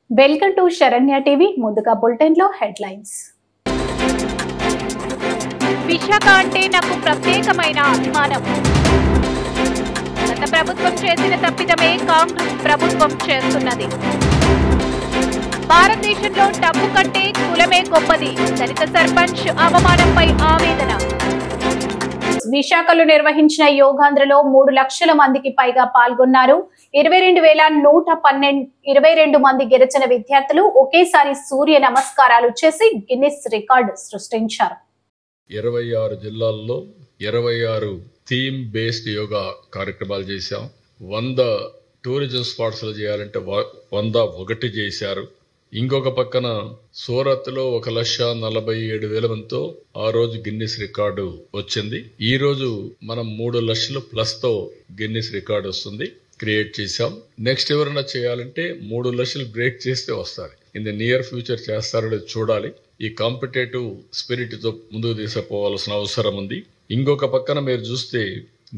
Welcome to Saranya TV. ముందుగా bulletin లో headlines. Visakha అంటే నాకు ప్రత్యేకమైన అభిమానం. గత ప్రభుత్వం చేసిన తప్పిదమే కాంగ్రెస్ ప్రభుత్వం చేస్తున్నది. భారతదేశంలో డబ్బు కంటే కులమే గొప్పది. దళిత సర్పంచ్ అవమానంపై ఆవేదన. విశాఖలో నిర్వహించిన యోగాంధ్రలో 3 లక్షల మందికి పైగా పాల్గొన్నారు. 22,122 మంది గిరిజన విద్యార్థులు ఒకేసారి సూర్య నమస్కారాలు చేసి గిన్నిస్ రికార్డు సృష్టించారు. 26 జిల్లాల్లో 26 థీమ్ బేస్డ్ యోగా కార్యక్రమాలు చేశాం. 100 టూరిజం స్పాట్స్ లో చేయాలంటే 101 చేశారు. ఇంకొక పక్కన సూరత్ లో 1,47,000 మందితో ఆ రోజు గిన్నిస్ రికార్డు వచ్చింది. ఈ రోజు మనం 3 లక్షలు ప్లస్ తో గిన్నిస్ రికార్డు వస్తుంది, క్రియేట్ చేశాం. నెక్స్ట్ ఎవరైనా చేయాలంటే 3 లక్షలు బ్రేక్ చేస్తే వస్తారు. ఇన్ ద నియర్ ఫ్యూచర్ చేస్తారో చూడాలి. ఈ కాంపిటేటివ్ స్పిరిట్ తో ముందుకు తీసుకుపోవాల్సిన అవసరం ఉంది. ఇంకొక పక్కన మీరు చూస్తే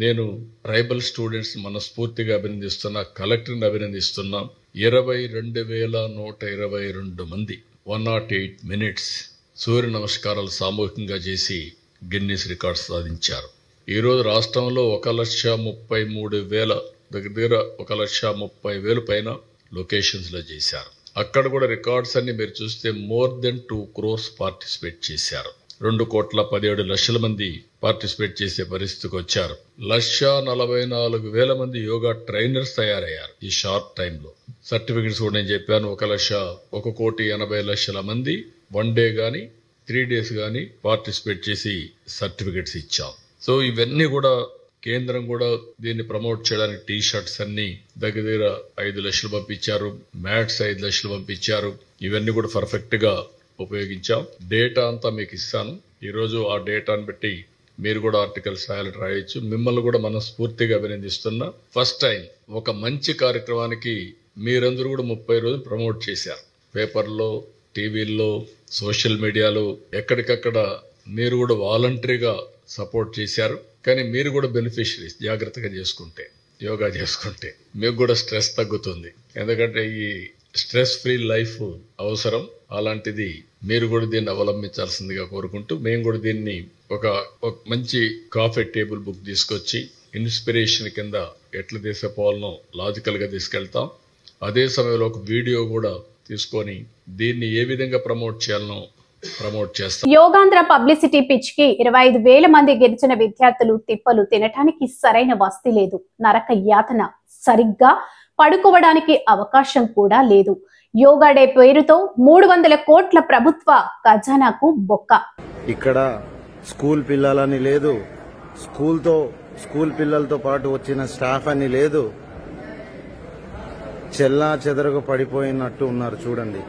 నేను ట్రైబల్ స్టూడెంట్స్ మనస్ఫూర్తిగా అభినందిస్తున్నా, కలెక్టర్ని అభినందిస్తున్నా. 22,122 మంది 108 మినిట్స్ సూర్య నమస్కారాలు సామూహికంగా చేసి గిన్నిస్ రికార్డ్ సాధించారు. ఈరోజు రాష్ట్రంలో 1,33,000 దగ్గర 1,30,000 పైన లొకేషన్స్ లో చేశారు. అక్కడ కూడా రికార్డ్స్ అన్ని మీరు చూస్తే మోర్ దెన్ 2 crores పార్టిసిపేట్ చేశారు. 2,17,00,000 మంది పార్టిసిపేట్ చేసే పరిస్థితికి వచ్చారు. 1,44,000 మంది యోగా ట్రైనర్స్ తయారయ్యారు ఈ షార్ట్ టైంలో. సర్టిఫికెట్స్ కూడా నేను చెప్పాను. 1,80,00,000 మంది 1 డే గాని 3 days గాని పార్టిసిపేట్ చేసి సర్టిఫికెట్స్ ఇచ్చాం. సో ఇవన్నీ కూడా కేంద్రం కూడా దీన్ని ప్రమోట్ చేయడానికి టీ షర్ట్స్ అన్ని దగ్గర 5 లక్షలు పంపించారు, మ్యాట్స్ 5 లక్షలు పంపించారు. ఇవన్నీ కూడా పర్ఫెక్ట్ గా ఉపయోగించాం. డేటా అంతా మీకు ఇస్తాను. ఈ రోజు ఆ డేటాను బట్టి మీరు కూడా ఆర్టికల్స్ రాయొచ్చు. మిమ్మల్ని కూడా మనస్ఫూర్తిగా అభినందిస్తున్నా. ఫస్ట్ టైం ఒక మంచి కార్యక్రమానికి మీరందరూ కూడా 30 రోజులు ప్రమోట్ చేశారు. పేపర్లో, టీవీల్లో, సోషల్ మీడియాలో ఎక్కడికక్కడ మీరు కూడా వాలంటరీగా సపోర్ట్ చేశారు. కానీ మీరు కూడా బెనిఫిషరీస్. జాగ్రత్తగా చేసుకుంటే, యోగా చేసుకుంటే మీకు కూడా స్ట్రెస్ తగ్గుతుంది. ఎందుకంటే ఈ స్ట్రెస్ ఫ్రీ లైఫ్ అవసరం. అలాంటిది మీరు కూడా దీన్ని అవలంబించాల్సిందిగా కోరుకుంటూ, మేము కూడా దీన్ని ఒక మంచి కాఫీ టేబుల్ బుక్ తీసుకొచ్చి ఇన్స్పిరేషన్ కింద ఎట్లా తీసుకుపోవాలనో లాజికల్ గా తీసుకెళ్తాం. అదే సమయంలో ఒక వీడియో కూడా తీసుకొని దీన్ని ఏ విధంగా ప్రమోట్ చేయాలనో ప్రమోట్ చేస్తాం. యోగాంధ్ర పబ్లిసిటీ పిచ్ కి 25,000 మంది గిరిజన విద్యార్థులు తిప్పలు తినటానికి సరైన వసతి లేదు. నరక యాతన. సరిగ్గా పడుకోవడానికి అవకాశం కూడా లేదు. యోగా డే పేరుతో 300 కోట్ల ప్రభుత్వ ఖజానాకు బొక్క. ఇక్కడ స్కూల్ పిల్లలని లేదు, స్కూల్ పిల్లలతో పాటు వచ్చిన స్టాఫ్ అని లేదు. చెల్లా చెదరగా పడిపోయినట్టు ఉన్నారు. చూడండి,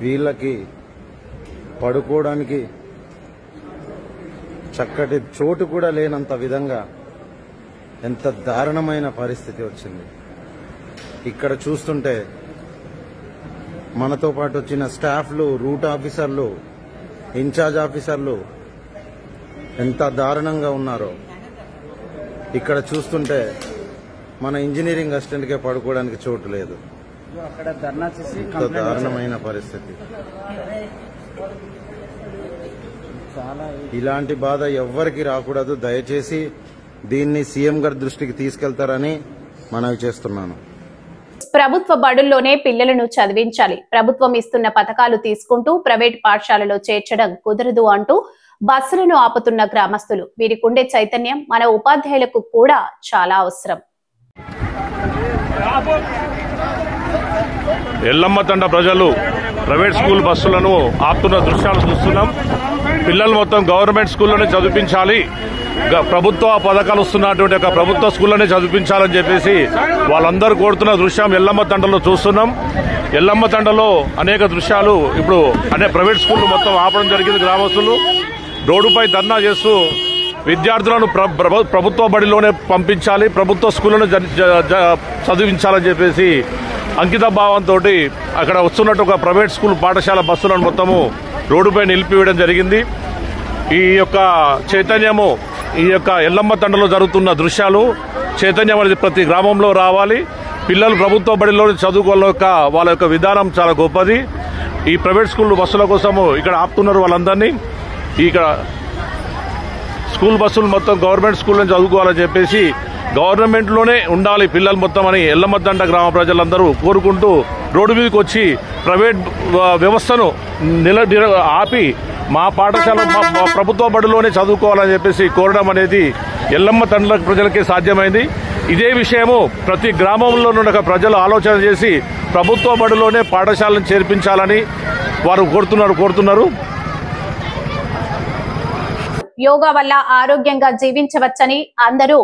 వీళ్ళకి పడుకోవడానికి చక్కటి చోటు కూడా లేనంత విధంగా ఎంత దారుణమైన పరిస్థితి వచ్చింది. ఇక్కడ చూస్తుంటే మనతో పాటు వచ్చిన స్టాఫ్లు, రూట్ ఆఫీసర్లు, ఇన్ఛార్జ్ ఆఫీసర్లు ఎంత దారుణంగా ఉన్నారో ఇక్కడ చూస్తుంటే మన ఇంజనీరింగ్ అసిస్టెంట్కే పడుకోవడానికి చోటు లేదు. ఎంత దారుణమైన పరిస్థితి. ఇలాంటి బాధ ఎవ్వరికి రాకూడదు. దయచేసి దీన్ని సీఎం గారి దృష్టికి తీసుకెళ్తారని మనవి చేస్తున్నాను. ప్రభుత్వ బడుల్లోనే పిల్లలను చదివించాలి. ప్రభుత్వం ఇస్తున్న పథకాలు తీసుకుంటూ ప్రైవేట్ పాఠశాలలో చేర్చడం కుదరదు అంటూ బస్సులను ఆపుతున్న గ్రామస్తులు. వీరికుండే చైతన్యం మన ఉపాధ్యాయులకు కూడా చాలా అవసరం. ఎల్లమ్మ తండ ప్రజలు ప్రైవేట్ స్కూల్ బస్సులను ఆపుతున్న దృశ్యాలు చూస్తున్నాం. పిల్లలు మొత్తం గవర్నమెంట్ స్కూల్లోనే చదివించాలి, ప్రభుత్వ పథకాలు వస్తున్నటువంటి ఒక ప్రభుత్వ స్కూల్లోనే చదివించాలని చెప్పేసి వాళ్ళందరూ కోరుతున్న దృశ్యం ఎల్లమ్మ తండలో చూస్తున్నాం. ఎల్లమ్మ తండలో అనేక దృశ్యాలు ఇప్పుడు ప్రైవేట్ స్కూళ్లు మొత్తం ఆపడం జరిగింది. గ్రామస్తులు రోడ్డుపై ధర్నా చేస్తూ విద్యార్థులను ప్రభుత్వ బడిలోనే పంపించాలి, ప్రభుత్వ స్కూల్లోనే చదివించాలని చెప్పేసి అంకిత భావంతో అక్కడ వస్తున్నట్టు ఒక ప్రైవేట్ స్కూల్ పాఠశాల బస్సులను మొత్తము రోడ్డుపై నిలిపివేయడం జరిగింది. ఈ యొక్క చైతన్యము, ఈ యొక్క ఎల్లమ్మ తండలో జరుగుతున్న దృశ్యాలు చైతన్యం అనేది ప్రతి గ్రామంలో రావాలి. పిల్లలు ప్రభుత్వ బడిలో చదువుకోవాల వాళ్ళ యొక్క విధానం చాలా గొప్పది. ఈ ప్రైవేట్ స్కూల్ బస్సుల కోసము ఇక్కడ ఆపుతున్నారు వాళ్ళందరినీ. ఇక్కడ స్కూల్ బస్సులు మొత్తం గవర్నమెంట్ స్కూల్ నుంచి చదువుకోవాలని చెప్పేసి గవర్నమెంట్లోనే ఉండాలి పిల్లలు మొత్తం అని ఎల్లమద్దండ గ్రామ ప్రజలందరూ కోరుకుంటూ రోడ్డు మీదకి వచ్చి ప్రైవేట్ వ్యవస్థను ఆపి మా పాఠశాల మా ప్రభుత్వ బడిలోనే చదువుకోవాలని చెప్పేసి కోరడం అనేది ఎల్లమ్మ తండ్రుల ప్రజలకే సాధ్యమైంది. ఇదే విషయము ప్రతి గ్రామంలో ఉన్న ప్రజలు ఆలోచన చేసి ప్రభుత్వ బడిలోనే పాఠశాలను చేర్పించాలని వారు కోరుతున్నారు. యోగా వల్ల ఆరోగ్యంగా జీవించవచ్చని, అందరూ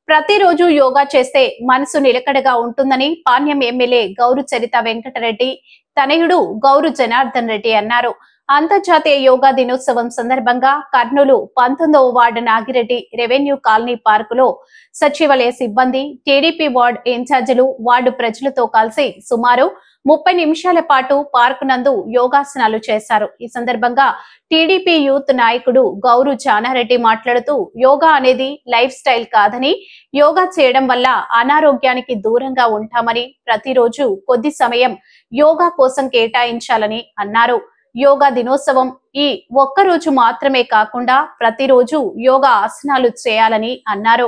ప్రతిరోజు యోగా చేస్తే మనసు నిలకడగా ఉంటుందని పాణ్యం ఎమ్మెల్యే గౌరు చరిత వెంకటరెడ్డి తనయుడు గౌరు జనార్దన్ రెడ్డి అన్నారు. అంతర్జాతీయ యోగా దినోత్సవం సందర్భంగా కర్నూలు 19వ వార్డు నాగిరెడ్డి రెవెన్యూ కాలనీ పార్కులో సచివాలయ సిబ్బంది, టీడీపీ వార్డు ఇన్ఛార్జీలు, వార్డు ప్రజలతో కలిసి సుమారు 30 నిమిషాల పాటు పార్కు నందు యోగాసనాలు చేశారు. ఈ సందర్భంగా టీడీపీ యూత్ నాయకుడు గౌరు జానారెడ్డి మాట్లాడుతూ యోగా అనేది లైఫ్ స్టైల్ కాదని, యోగా చేయడం వల్ల అనారోగ్యానికి దూరంగా ఉంటామని, ప్రతిరోజు కొద్ది సమయం యోగా కోసం కేటాయించాలని అన్నారు. యోగా దినోత్సవం ఈ ఒక్కరోజు మాత్రమే కాకుండా ప్రతిరోజు యోగా ఆసనాలు చేయాలని అన్నారు.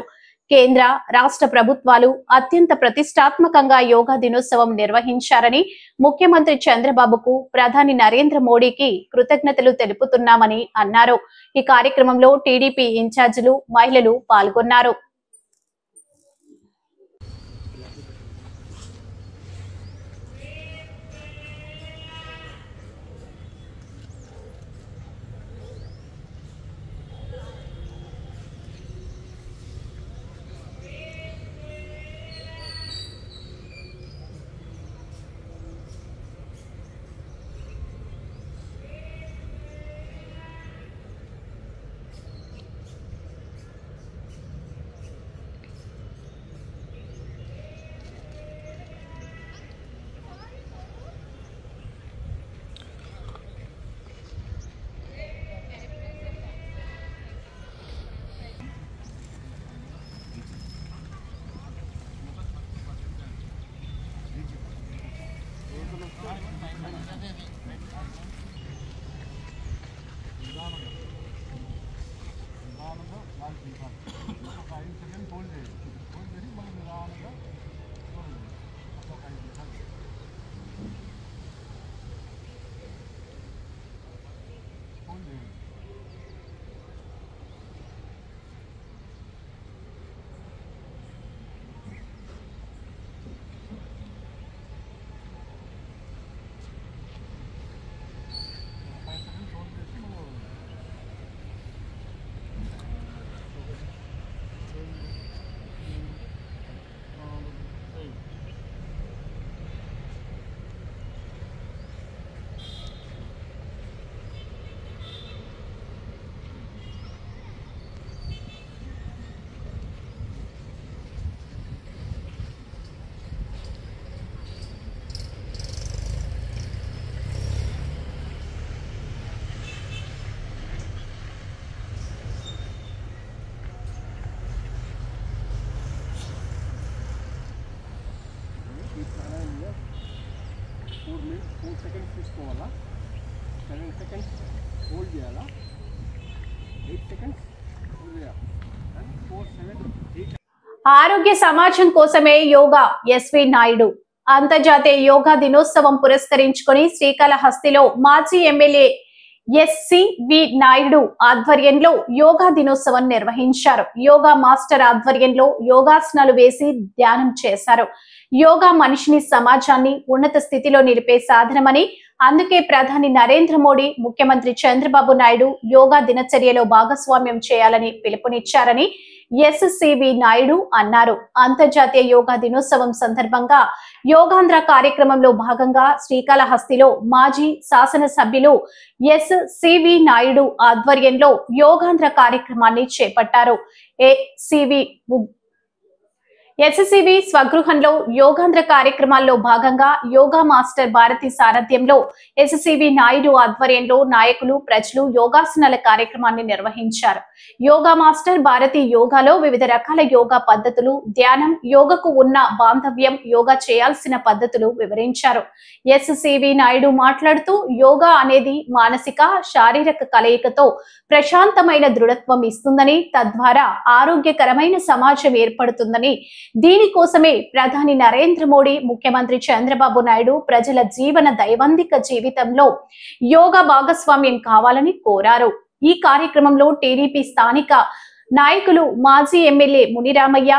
కేంద్ర రాష్ట్ర ప్రభుత్వాలు అత్యంత ప్రతిష్టాత్మకంగా యోగా దినోత్సవం నిర్వహించారని, ముఖ్యమంత్రి చంద్రబాబుకు, ప్రధాని నరేంద్ర మోడీకి కృతజ్ఞతలు తెలుపుతున్నామని అన్నారు. ఈ కార్యక్రమంలో టీడీపీ ఇన్ఛార్జీలు, మహిళలు పాల్గొన్నారు. తీసుకోవాలా, 7 seconds హోల్డ్ చేయాలా, 8 seconds హోల్డ్ చేయాలి, 4 7 8. ఆరోగ్య సమాజం కోసమే యోగా. ఎస్వి నాయుడు. అంతర్జాతీయ యోగా దినోత్సవం పురస్కరించుకొని శ్రీకాళహస్తిలో మాజీ ఎమ్మెల్యే ఎస్సివి నాయుడు ఆధ్వర్యంలో యోగా దినోత్సవం నిర్వహించారు. యోగా మాస్టర్ ఆధ్వర్యంలో యోగాసనాలు వేసి ధ్యానం చేశారు. యోగా మనిషిని, సమాజాన్ని ఉన్నత స్థితిలో నిలిపే సాధనమని, అందుకే ప్రధాని నరేంద్ర మోడీ, ముఖ్యమంత్రి చంద్రబాబు నాయుడు యోగా దినచర్యలో భాగస్వామ్యం చేయాలని పిలుపునిచ్చారని ఎస్సివి నాయుడు అన్నారు. అంతర్జాతీయ యోగా దినోత్సవం సందర్భంగా యోగాంధ్ర కార్యక్రమంలో భాగంగా శ్రీకాళహస్తిలో మాజీ శాసనసభ్యులు ఎస్సివి నాయుడు ఆధ్వర్యంలో యోగాంధ్ర కార్యక్రమాన్ని చేపట్టారు. ఎస్ఎస్సిబి స్వగృహంలో యోగాంధ్ర కార్యక్రమాల్లో భాగంగా యోగా మాస్టర్ భారతి సారథ్యంలో ఎస్ఎస్సిబి నాయుడు ఆధ్వర్యంలో నాయకులు ప్రజలు యోగాసనాల కార్యక్రమాన్ని నిర్వహించారు. యోగా మాస్టర్ భారతి యోగాలో వివిధ రకాల యోగా పద్ధతులు, ధ్యానం, యోగకు ఉన్న బాంధవ్యం, యోగా చేయాల్సిన పద్ధతులు వివరించారు. ఎస్ఎస్సిబి నాయుడు మాట్లాడుతూ యోగా అనేది మానసిక, శారీరక కలయికతో ప్రశాంతమైన దృఢత్వం ఇస్తుందని, తద్వారా ఆరోగ్యకరమైన సమాజం ఏర్పడుతుందని, దీనికోసమే ప్రధాని నరేంద్ర మోడీ, ముఖ్యమంత్రి చంద్రబాబు నాయుడు ప్రజల జీవన దైనందిక జీవితంలో యోగా భాగస్వామ్యం కావాలని కోరారు. ఈ కార్యక్రమంలో టీడీపీ స్థానిక నాయకులు మాజీ MLA Muniramaiah,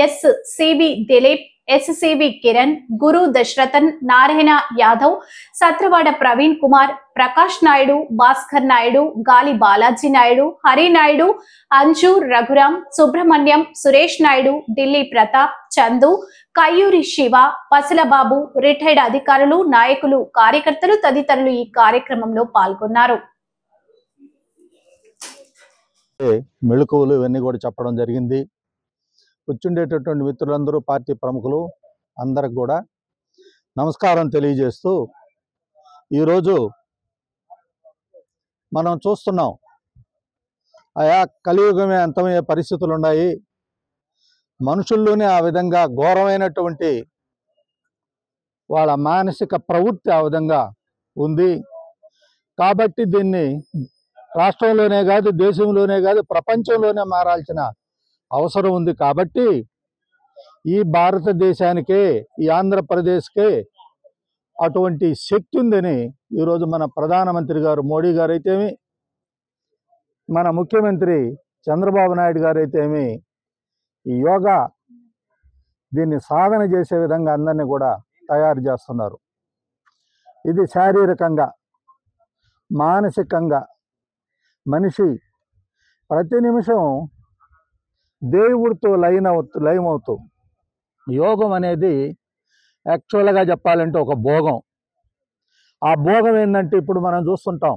SCB Dileep, SCB Kiran, Guru Dasarathan, Narayana Yadav, Satravada Praveen Kumar, Prakash Naidu, Bhaskar Naidu, Gali Balaji Naidu, Hari Naidu, Anju, Raghuram, Subrahmanyam, Suresh Naidu, Delhi Pratap, Chandu, Kayyuri Shiva, Pasalababu, retired అధికారులు, నాయకులు, కార్యకర్తలు తదితరులు ఈ కార్యక్రమంలో పాల్గొన్నారు. మెళుకువలు ఇవన్నీ కూడా చెప్పడం జరిగింది. కూర్చుండేటటువంటి మిత్రులందరూ, పార్టీ ప్రముఖులు అందరికి కూడా నమస్కారం తెలియజేస్తూ, ఈరోజు మనం చూస్తున్నాం ఆయా కలియుగమే అంతమయ్యే పరిస్థితులు ఉన్నాయి. మనుషుల్లోనే ఆ విధంగా ఘోరమైనటువంటి వాళ్ళ మానసిక ప్రవృత్తి ఆ విధంగా ఉంది. కాబట్టి దీన్ని రాష్ట్రంలోనే కాదు, దేశంలోనే కాదు, ప్రపంచంలోనే మారాల్సిన అవసరం ఉంది. కాబట్టి ఈ భారతదేశానికే, ఈ ఆంధ్రప్రదేశ్కే అటువంటి శక్తి ఉందని ఈరోజు మన ప్రధానమంత్రి గారు మోడీ గారు అయితేమి, మన ముఖ్యమంత్రి చంద్రబాబు నాయుడు గారు అయితేమి ఈ యోగా దీన్ని సాధన చేసే విధంగా అందరినీ కూడా తయారు చేస్తున్నారు. ఇది శారీరకంగా, మానసికంగా మనిషి ప్రతి నిమిషం దేవుడితో లయమవుతూ, యోగం అనేది యాక్చువల్గా చెప్పాలంటే ఒక భోగం. ఆ భోగం ఏంటంటే ఇప్పుడు మనం చూస్తుంటాం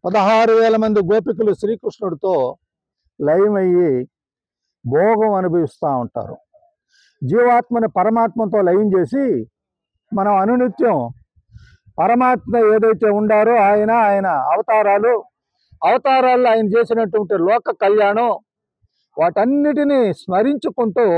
16,000 మంది గోపికలు శ్రీకృష్ణుడితో లయమయ్యి భోగం అనుభవిస్తూ ఉంటారు. జీవాత్మని పరమాత్మతో లయం చేసి మనం అనునిత్యం పరమాత్మ ఏదైతే ఉండారో ఆయన అవతారాల్లో ఆయన చేసినటువంటి లోక కళ్యాణం వాటన్నిటినీ స్మరించుకుంటూ